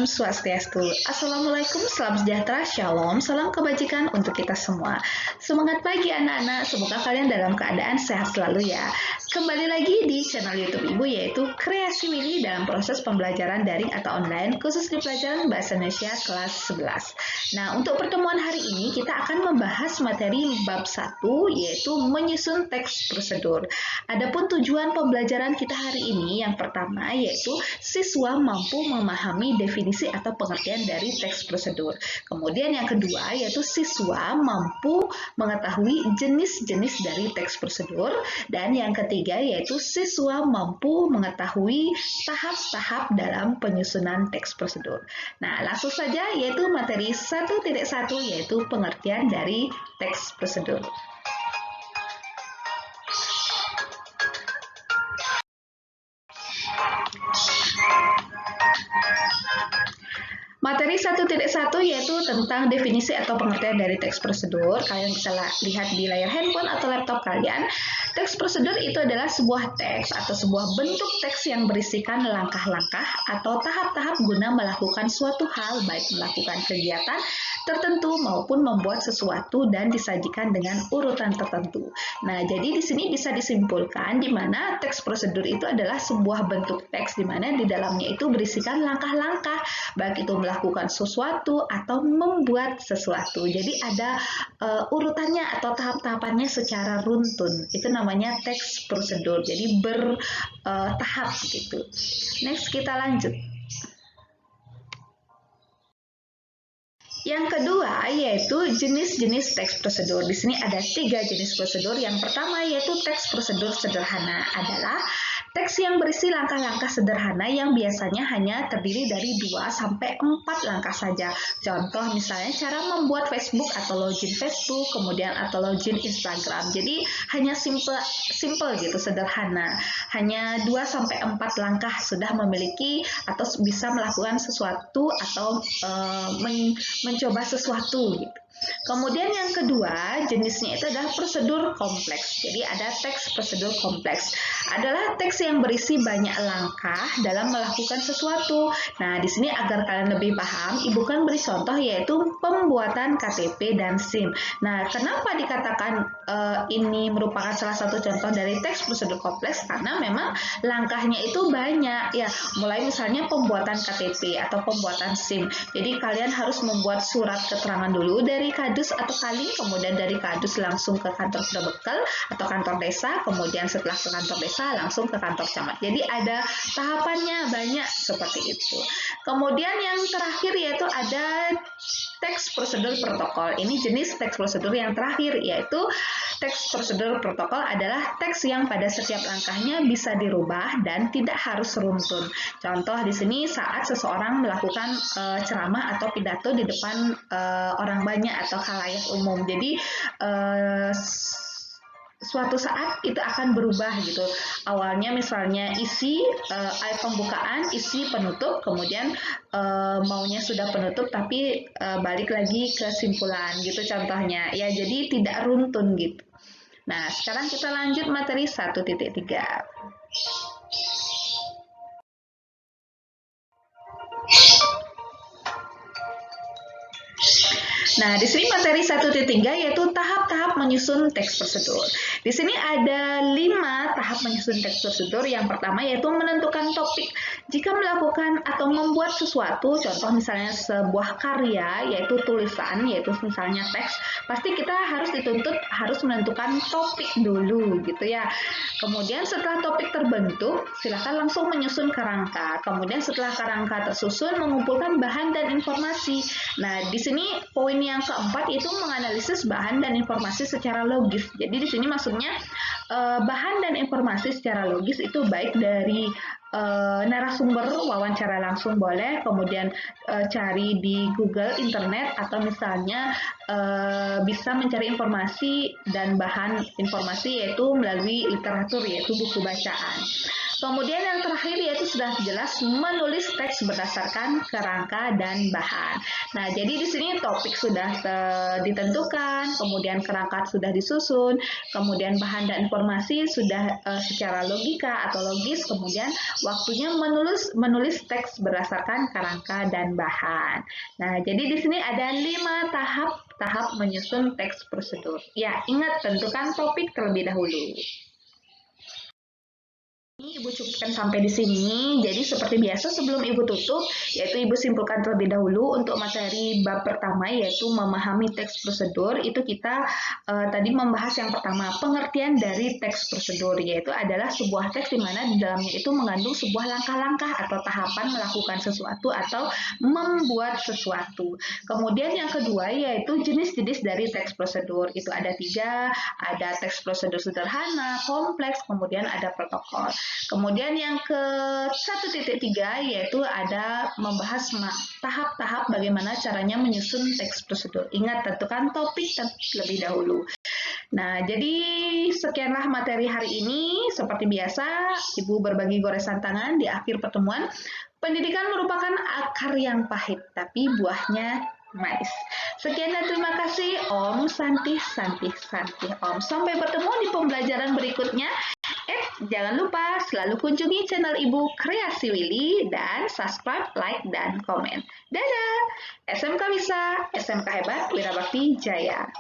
Swastiastu. Assalamualaikum, salam sejahtera, shalom, salam kebajikan untuk kita semua. Semangat pagi anak-anak, semoga kalian dalam keadaan sehat selalu ya. Kembali lagi di channel YouTube Ibu yaitu Kreasi Mili dalam proses pembelajaran daring atau online khusus di pelajaran Bahasa Indonesia kelas 11. Nah, untuk pertemuan hari ini kita akan membahas materi bab 1 yaitu menyusun teks prosedur. Adapun tujuan pembelajaran kita hari ini yang pertama yaitu siswa mampu memahami definisi atau pengertian dari teks prosedur. Kemudian yang kedua yaitu siswa mampu mengetahui jenis-jenis dari teks prosedur. Dan yang ketiga yaitu siswa mampu mengetahui tahap-tahap dalam penyusunan teks prosedur. Nah, langsung saja yaitu materi 1.1 yaitu pengertian dari teks prosedur. Materi 1.1 yaitu tentang definisi atau pengertian dari teks prosedur. Kalian bisa lihat di layar handphone atau laptop kalian. Teks prosedur itu adalah sebuah teks atau sebuah bentuk teks yang berisikan langkah-langkah atau tahap-tahap guna melakukan suatu hal, baik melakukan kegiatan tertentu maupun membuat sesuatu dan disajikan dengan urutan tertentu. Nah, jadi di sini bisa disimpulkan di mana teks prosedur itu adalah sebuah bentuk teks di mana di dalamnya itu berisikan langkah-langkah, baik itu melakukan sesuatu atau membuat sesuatu. Jadi ada urutannya atau tahap-tahapannya secara runtun. Itu namanya teks prosedur. Jadi bertahap gitu. Next kita lanjut. Yang kedua yaitu jenis-jenis teks prosedur. Di sini ada 3 jenis prosedur. Yang pertama yaitu teks prosedur sederhana adalah teks yang berisi langkah-langkah sederhana yang biasanya hanya terdiri dari 2-4 langkah saja. Contoh misalnya cara membuat Facebook atau login Facebook, kemudian atau login Instagram. Jadi hanya simple gitu, sederhana. Hanya 2-4 langkah sudah memiliki atau bisa melakukan sesuatu atau mencoba sesuatu gitu. Kemudian yang kedua jenisnya itu adalah prosedur kompleks. Jadi ada teks prosedur kompleks. Adalah teks yang berisi banyak langkah dalam melakukan sesuatu. Nah, di sini agar kalian lebih paham, Ibu kan beri contoh yaitu pembuatan KTP dan SIM. Nah, kenapa dikatakan ini merupakan salah satu contoh dari teks prosedur kompleks? Karena memang langkahnya itu banyak ya. Mulai misalnya pembuatan KTP atau pembuatan SIM. Jadi kalian harus membuat surat keterangan dulu dari kadus atau Kalink, kemudian dari kadus langsung ke kantor Prabekel atau kantor desa, kemudian setelah ke kantor desa langsung ke kantor camat. Jadi ada tahapannya banyak seperti itu. Kemudian yang terakhir yaitu ada teks prosedur protokol. Ini jenis teks prosedur yang terakhir yaitu teks prosedur protokol adalah teks yang pada setiap langkahnya bisa dirubah dan tidak harus runtun. Contoh di sini saat seseorang melakukan ceramah atau pidato di depan orang banyak atau khalayak umum. Jadi suatu saat itu akan berubah gitu. Awalnya misalnya isi pembukaan, isi penutup, kemudian maunya sudah penutup tapi balik lagi ke simpulan gitu contohnya. Ya, jadi tidak runtun gitu. Nah, sekarang kita lanjut materi 1.3. Nah, di sini materi 1.3 yaitu tahap-tahap menyusun teks prosedur. Di sini ada 5 tahap menyusun teks prosedur. Yang pertama yaitu menentukan topik. Jika melakukan atau membuat sesuatu, contoh misalnya sebuah karya yaitu tulisan, yaitu misalnya teks, pasti kita harus dituntut harus menentukan topik dulu gitu ya. Kemudian setelah topik terbentuk, silakan langsung menyusun kerangka. Kemudian setelah kerangka tersusun, mengumpulkan bahan dan informasi. Nah, di sini poin yang keempat itu menganalisis bahan dan informasi secara logis. Jadi di sini maksudnya bahan dan informasi secara logis itu baik dari narasumber, wawancara langsung boleh, kemudian cari di Google, internet, atau misalnya bisa mencari informasi dan bahan informasi yaitu melalui literatur, yaitu buku bacaan. Kemudian yang terakhir yaitu sudah jelas menulis teks berdasarkan kerangka dan bahan. Nah, jadi di sini topik sudah ditentukan, kemudian kerangka sudah disusun, kemudian bahan dan informasi sudah secara logika atau logis, kemudian waktunya menulis teks berdasarkan kerangka dan bahan. Nah, jadi di sini ada 5 tahap menyusun teks prosedur. Ya, ingat tentukan topik terlebih dahulu. Ini Ibu cukupkan sampai di sini. Jadi seperti biasa sebelum Ibu tutup, yaitu Ibu simpulkan terlebih dahulu untuk materi bab pertama yaitu memahami teks prosedur. Itu kita tadi membahas yang pertama, pengertian dari teks prosedur, yaitu adalah sebuah teks di mana di dalamnya itu mengandung sebuah langkah-langkah atau tahapan melakukan sesuatu atau membuat sesuatu. Kemudian yang kedua yaitu jenis-jenis dari teks prosedur. Itu ada 3, ada teks prosedur sederhana, kompleks, kemudian ada protokol. Kemudian yang ke 1.3 yaitu ada membahas tahap-tahap bagaimana caranya menyusun teks prosedur. Ingat, tentukan topik terlebih dahulu. Nah, jadi sekianlah materi hari ini. Seperti biasa, Ibu berbagi goresan tangan di akhir pertemuan. Pendidikan merupakan akar yang pahit, tapi buahnya manis. Sekian dan terima kasih. Om Santi Santi Santi Om. Sampai bertemu di pembelajaran berikutnya. Jangan lupa selalu kunjungi channel Ibu Kreasi Willy dan subscribe, like, dan komen. Dadah! SMK Bisa, SMK Hebat, Wirabakti Jaya.